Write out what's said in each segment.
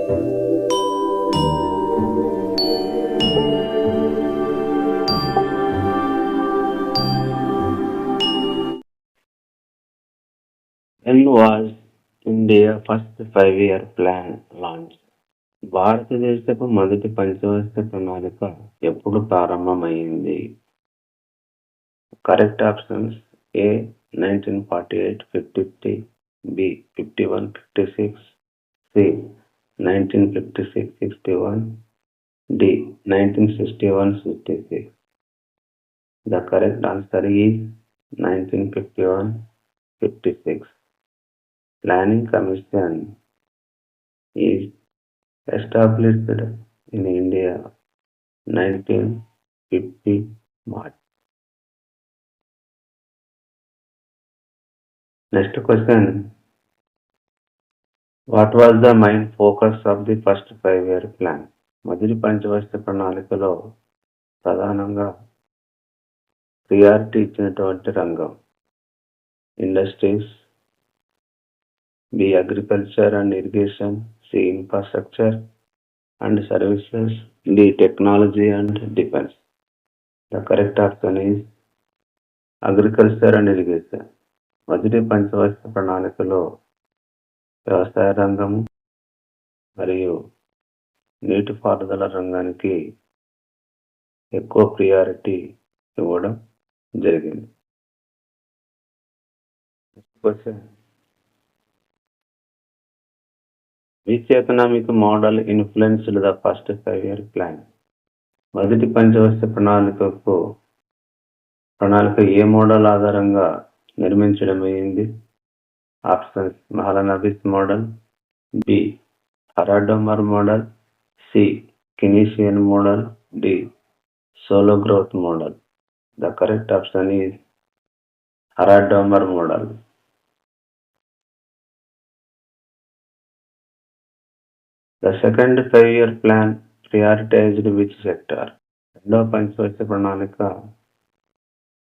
When was India first 5-year plan launched? భారతదేశపు మొదటి పంచవర్ష ప్రణాళిక ఎప్పుడు ప్రారంభమైంది? Correct options A 1948-50, B 51-56, C 1956-61, D 1961-66. The correct answer is 1951-56. Planning Commission is established in India 1950 March. Next question. What was the main focus of the first 5-year plan? మొదటి పంచవర్ష ప్రణాళికలో ప్రధానంగా ప్రియారిటీ ఇచ్చినటువంటి రంగం industries, B agriculture and irrigation, C infrastructure and services, D technology and defence. The correct option is agriculture and irrigation. మొదటి పంచవర్ష ప్రణాళికలో వ్యవసాయ రంగము మరియు నీటిపారుదల రంగానికి ఎక్కువ ప్రియారిటీ ఇవ్వడం జరిగింది. Question. Which economic model influenced the first 5-year plan? మొదటి పంచవర్ష ప్రణాళిక ఏ మోడల్ ఆధారంగా నిర్మించడమైంది? Options Mahalanobis model, B Harrod Domar model, C Keynesian model, D Solow growth model. The correct option is Harrod Domar model. The second 5-year plan prioritized which sector? రెండవ పంచవర్ష ప్రణాళిక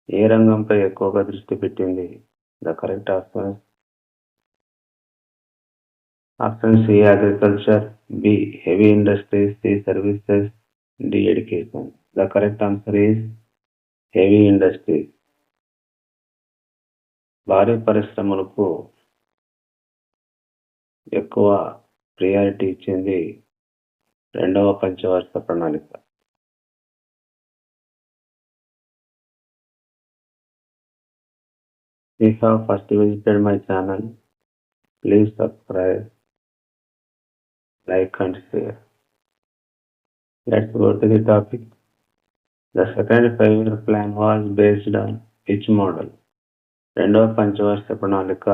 ఏ రంగంపై ఎక్కువగా దృష్టి పెట్టింది? The correct option C agriculture, B heavy industries, C services, D education. The correct answer is heavy industries. భారీ పరిశ్రమలకు ఎక్కువ ప్రియారిటీ ఇచ్చింది రెండవ పంచవర్ష ప్రణాళిక. If you have first visited my channel, please subscribe, like and share. Let's go to the topic. The second 5-year plan was based on which model? రెండవ పంచవర్ష ప్రణాళిక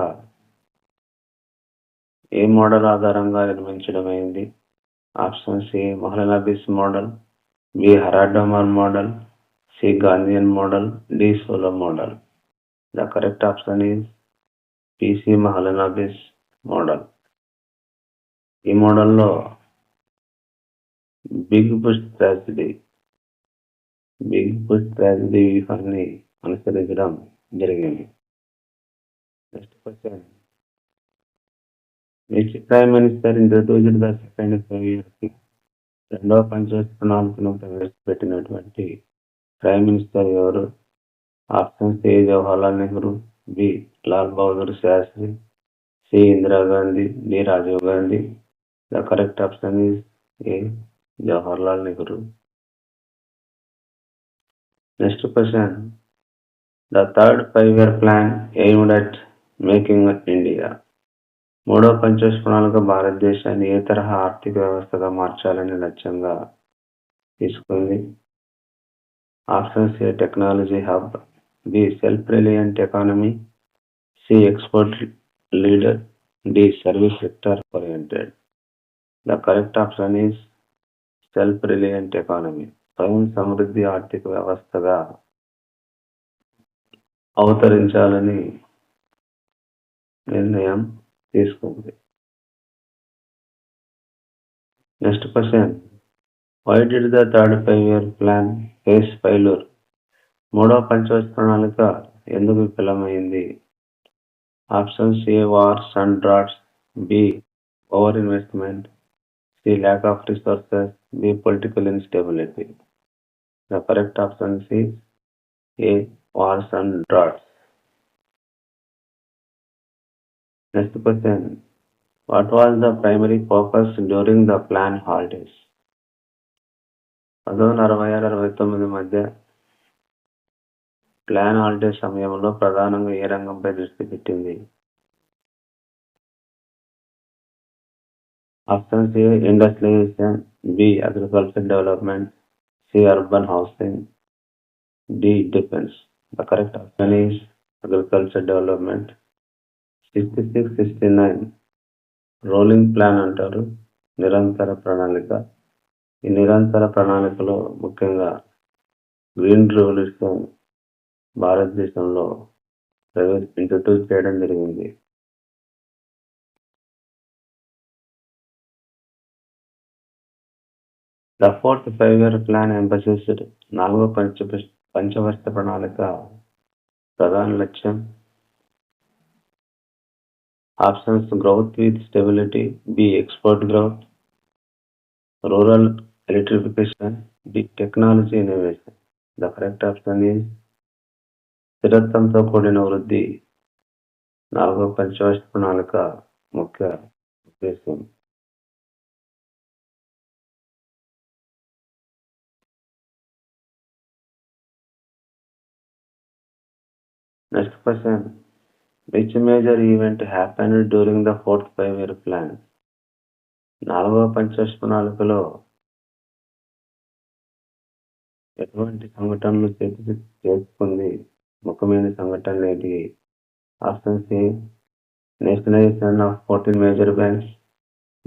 ఏ మోడల్ ఆధారంగా నిర్మించడమైంది? Option C Mahalanobis model, B Harrod Domar model, C Gandhian model, D Solow model. The correct option is PC Mahalanobis model. ఈ మోడల్లో big push ట్రాజడీ వ్యూహాన్ని అనుసరించడం జరిగింది. Next question. Which prime minister introduced the second 5-year plan? రెండవ పంచవర్ష ప్రణాళికను ప్రవేశపెట్టినటువంటి ప్రైమ్ మినిస్టర్ ఎవరు? Options A Jawaharlal Nehru, B Lal Bahadur Shastri, C Indira Gandhi, D Rajiv Gandhi. The correct option is A Jawaharlal Nehru. Next question. The third 5-year plan aimed at making India. మూడవ పంచవర్ష ప్రణాళిక భారతదేశాన్ని ఏ తరహా ఆర్థిక వ్యవస్థగా మార్చాలని లక్ష్యంగా తీసుకుంది? Options A technology hub, B self reliant economy, C export leader, D service sector oriented. The correct option is self reliant economy. స్వయం సమృద్ధి ఆర్థిక వ్యవస్థగా అవతరించాలని నిర్ణయం తీసుకుంది. Next question. Why did the third 5-year plan face failure? మూడవ పంచవర్ష ప్రణాళిక ఎందుకు విఫలమైంది? Options A wars and droughts, B over investment, C. Lack of resources. B. Political instability. The correct option is A. Wars and droughts. Next question. What was the primary focus during the planned holidays? 1966-69 మధ్య plan holiday సమయంలో ప్రధానంగా ఏ రంగంపై దృష్టి పెట్టింది? Option C industrialisation, B agriculture development, C urban housing, D defence. The correct option is agriculture development. 66-69 rolling plan అంటారు, నిరంతర ప్రణాళిక. ఈ నిరంతర ప్రణాళికలో ముఖ్యంగా గ్రీన్ రెవల్యూషన్ భారతదేశంలో ఇంట్రడ్యూస్ చేయడం జరిగింది. ద ఫోర్త్ 5-year ప్లాన్ ఎంఫసిస్డ్ 4వ పంచవర్ష ప్రణాళిక ప్రధాన లక్ష్యం. Options growth with stability, B export growth, rural electrification, D technology innovation. The correct option is స్థిరత్వంతో కూడిన వృద్ధి 4వ పంచవర్ష ప్రణాళిక ముఖ్య ఉద్దేశం. Next question. Which major event happened during the fourth 5-year plan? 4వ పంచవర్ష ప్రణాళికలో ఎటువంటి సంఘటనలు చేసుకుంది? ముఖ్యమైన సంఘటనలు ఏంటి? Option C nationalisation of 14 major banks,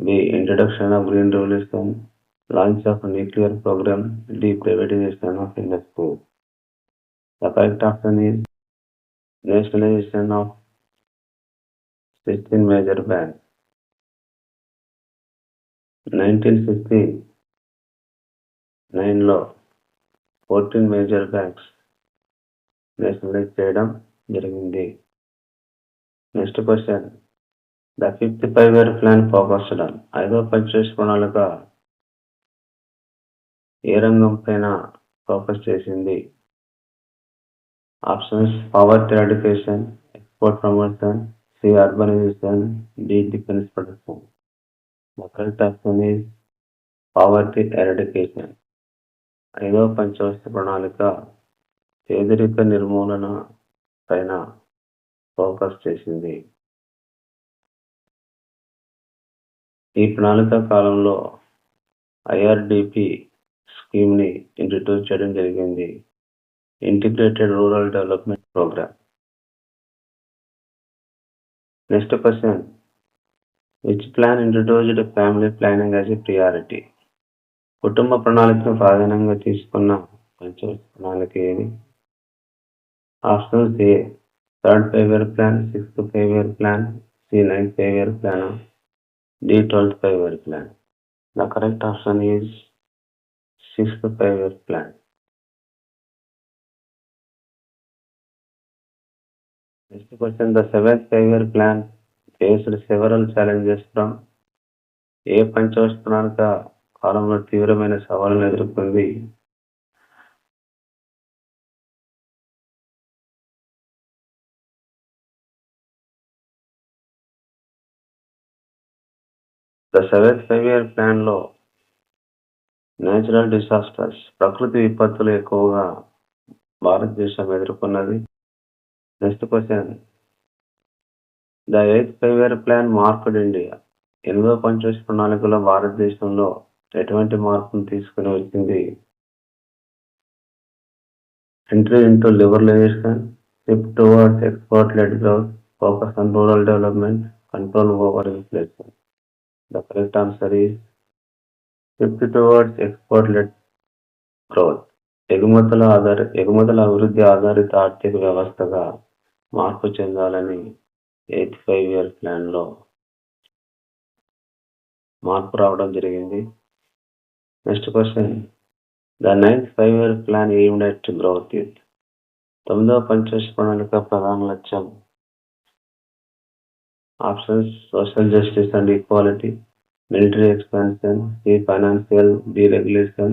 B introduction of green revolution, launch of nuclear programme, D privatisation of industry. The correct option is nationalization of 16 major banks. 1969లో 14 మేజర్ బ్యాంక్స్ నేషనలైజ్ చేయడం జరిగింది. Next question. The fifth 5-year plan focused on 5వ పంచవర్ష ప్రణాళిక ఏ రంగం పైన focus చేసింది? Options poverty eradication, export promotion, C urbanisation, D defence production. The correct option is poverty eradication. 5వ పంచవర్ష ప్రణాళిక పేదరిక నిర్మూలన పైన ఫోకస్ చేసింది. ఈ ప్రణాళిక కాలంలో ఐఆర్డిపి స్కీమ్ని ఇంట్రడ్యూస్ చేయడం జరిగింది, integrated rural development programme. Next question. Which plan introduced family planning as a priority? కుటుంబ ప్రణాళికను ప్రాధాన్యంగా తీసుకున్న పంచవర్ష ప్రణాళిక ఏది? Options A third 5-year plan, 6th 5-year plan, C 9th 5-year plan, D 12th 5-year plan. The correct option is 6th 5-year plan. Next question. The 7th 5-year plan faced several challenges from ఏ పంచవర్ష ప్రణాళిక కాలంలో తీవ్రమైన సవాళ్లను ఎదుర్కొంది? The 7th 5-year plan లో natural disasters, ప్రకృతి విపత్తులు ఎక్కువగా భారతదేశం ఎదుర్కొన్నది. Next question. The 8th 5-year plan marked India. 8వ పంచవర్ష ప్రణాళికలో భారతదేశంలో ఎటువంటి మార్పును తీసుకుని వచ్చింది? Entry into liberalization, shift towards export led growth, focus on rural development, control over inflation. The correct answer is shift towards export led growth. ఎగుమతుల అభివృద్ధి ఆధారిత ఆర్థిక వ్యవస్థగా మార్పు చెందాలని 8th 5-year ప్లాన్ లో మార్పు రావడం జరిగింది. Next question. The 9th 5-year plan aimed at growth with. 9వ పంచవర్ష ప్రణాళిక ప్రధాన లక్ష్యం. Options social justice and equality, military expansion, C. Financial deregulation,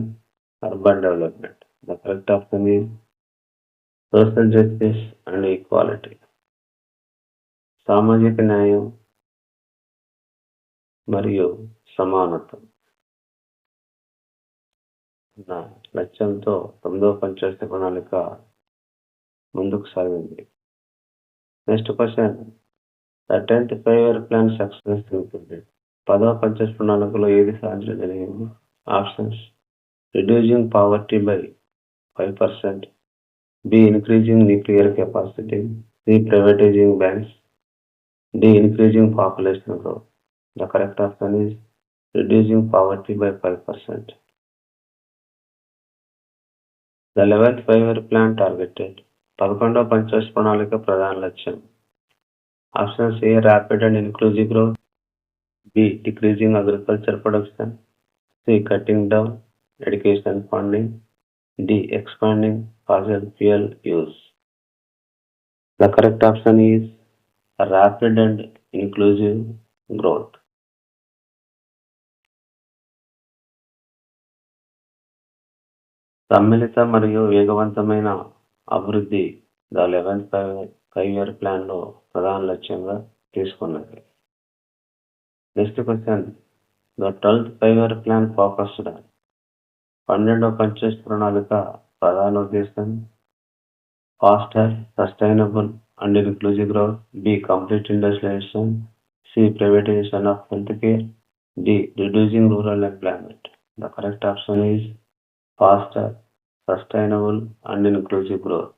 urban development. The correct option is social justice and equality. సామాజిక న్యాయం మరియు సమానత్వం అన్న లక్ష్యంతో 9వ పంచవర్ష ప్రణాళిక ముందుకు సాగింది. Next question, the 10th 5-year plan success included. 10వ పంచవర్ష ప్రణాళికలో ఏది సాధించడం జరిగింది? Options: reducing poverty by 5%, B. Increasing nuclear capacity, C. Privatizing banks, D. Increasing population growth. The correct option is reducing poverty by 5%. The 11th 5-year plan targeted. 11వ పంచవర్ష ప్రణాళిక ప్రధాన లక్ష్యం. Options: A. Rapid and inclusive growth, B. Decreasing agriculture production, C. Cutting down education funding, D. Expanding fossil fuel use. The correct option is rapid and inclusive growth. సమ్మిళిత మరియు వేగవంతమైన అభివృద్ధి the 11th 5-year ప్లాన్లో ప్రధాన లక్ష్యంగా తీసుకున్నది. Next question, the 12th 5-year plan focused on. 12వ పంచవర్ష ప్రణాళిక ప్రధాన ఉద్దేశం: faster, sustainable and inclusive growth, B. Complete industrialization, C. Privatization of health care, D. Reducing rural employment. The correct option is faster, sustainable and inclusive growth.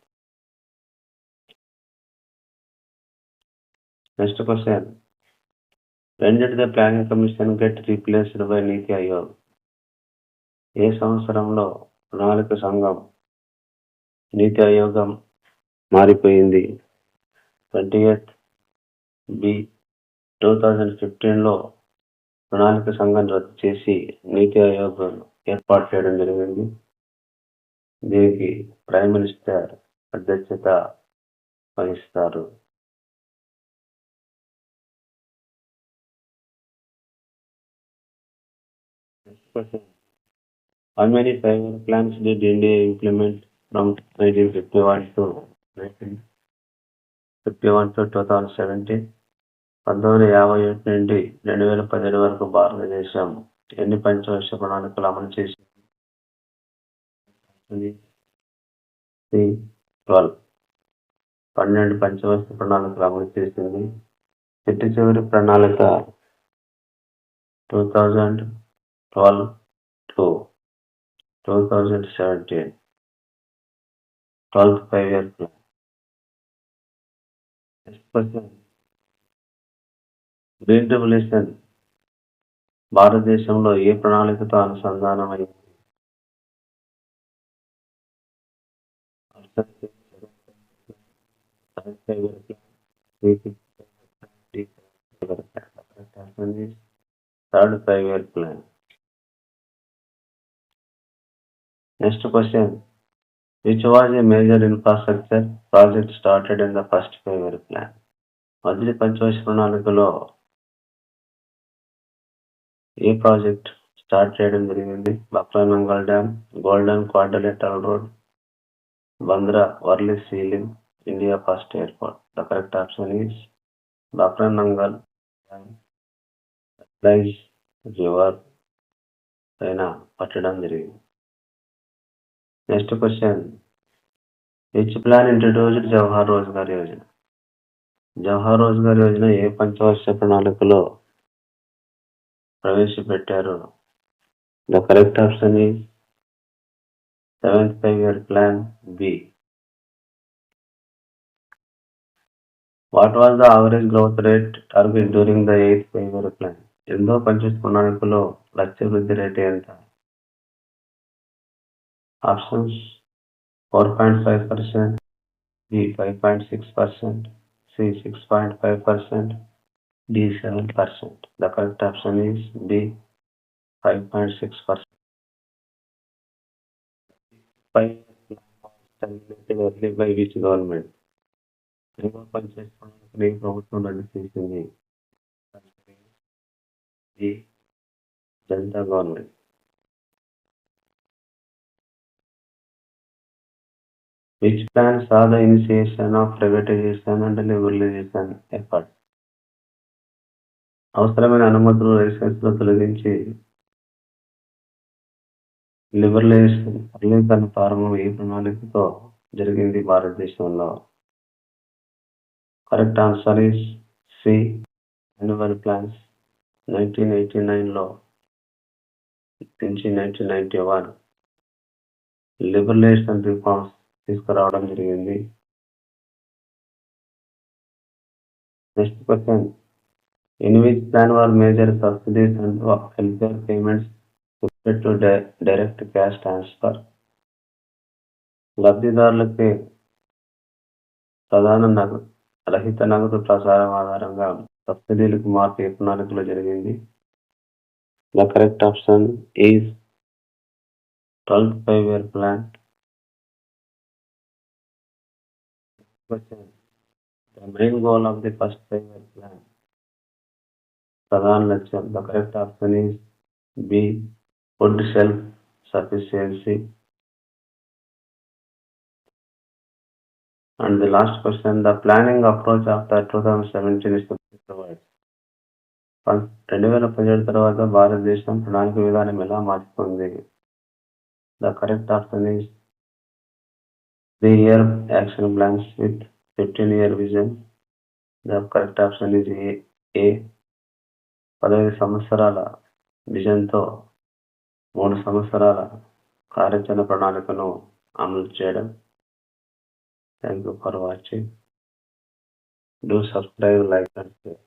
Next question, when did the planning commission get replaced by నీతి ఆయోగ్? ఏ సంవత్సరంలో ప్రణాళిక సంఘం నీతి ఆయోగం మారిపోయింది? 20th, B. 2015లో ప్రణాళిక సంఘం రద్దు చేసి నీతి ఆయోగ్ ఏర్పాటు చేయడం జరిగింది. దీనికి ప్రైమ్ మినిస్టర్ అధ్యక్షత వహిస్తారు. How many 5-year plans did India implement from 1951 to 2017? 1951 నుండి 2017 వరకు భారతదేశం ఎన్ని పంచవర్ష ప్రణాళికలు అమలు చేసింది? 12 పంచవర్ష ప్రణాళికలు అమలు చేసింది. చిట్ట చివరి ప్రణాళిక 2012 to 2017 12th 5-year plan. Next question, green revolution భారతదేశంలో ఏ ప్రణాళికతో అనుసంధానమైంది? Third 5-year plan. Next question, which was a major infrastructure project started in the first 5-year plan? మొదటి పంచవర్ష ప్రణాళికలో ఏ ప్రాజెక్ట్ స్టార్ట్ చేయడం జరిగింది? Bhakra Nangal dam, golden quadrilateral road, Bandra Worli sea link, India first airport. The correct option is Bhakra Nangal dam river పైన పట్టడం జరిగింది. Next question, which plan introduced Jawahar Rozgar Yojana? Jawahar Rozgar Yojana ఏ పంచవర్ష ప్రణాళికలో ప్రవేశపెట్టారు? The correct option is 7th 5-year plan, B. What was the average growth rate target during the 8th 5-year plan? 8వ పంచవర్ష ప్రణాళికలో లక్ష్య వృద్ధి రేటు ఎంత? Options: 4.5%, B. 5.6%, C. 6.5%, D. 7%. The correct option is D. 5.6%. 5 early by which government? 8వ పంచవర్ష ప్రణాళికను ఏ ప్రభుత్వం రద్దు చేసింది? D. Janata government. Which plan saw the initiation of privatization and liberalization effort? అవసరమైన అనుమతులు లైసెన్సులు తొలగించి లిబరలైజేషన్ ప్రారంభం ఏ ప్రణాళికతో జరిగింది భారతదేశంలో? Correct answer is C, annual plans. 1989లో నుంచి 1991 లిబరలైజేషన్ రిఫార్మ్స్ తీసుకురావడం జరిగింది. Next question, in which plan were major subsidies and welfare payments shifted to direct cash transfer? లబ్ధిదారులకి ప్రధాన రహిత నగదు ప్రసారం ఆధారంగా సబ్సిడీలకు మార్పు ఏ ప్రణాళికలో జరిగింది? The correct option is 12th 5-year plan. Question, the main goal of the first 5-year plan. ప్రధాన లక్ష్యం. The correct option is B, food self-sufficiency. And the last question, the planning approach after 2017 is to provide. 2017 తర్వాత భారతదేశం ప్రణాళిక విధానం ఎలా మార్చుకుంది? The correct option is 3-year action plans with 15-year vision. The correct option is A, 15 సంవత్సరాల విజన్తో 3 సంవత్సరాల కార్యాచరణ ప్రణాళికను అమలు చేయడం. Thank you for watching. Do subscribe, like and share.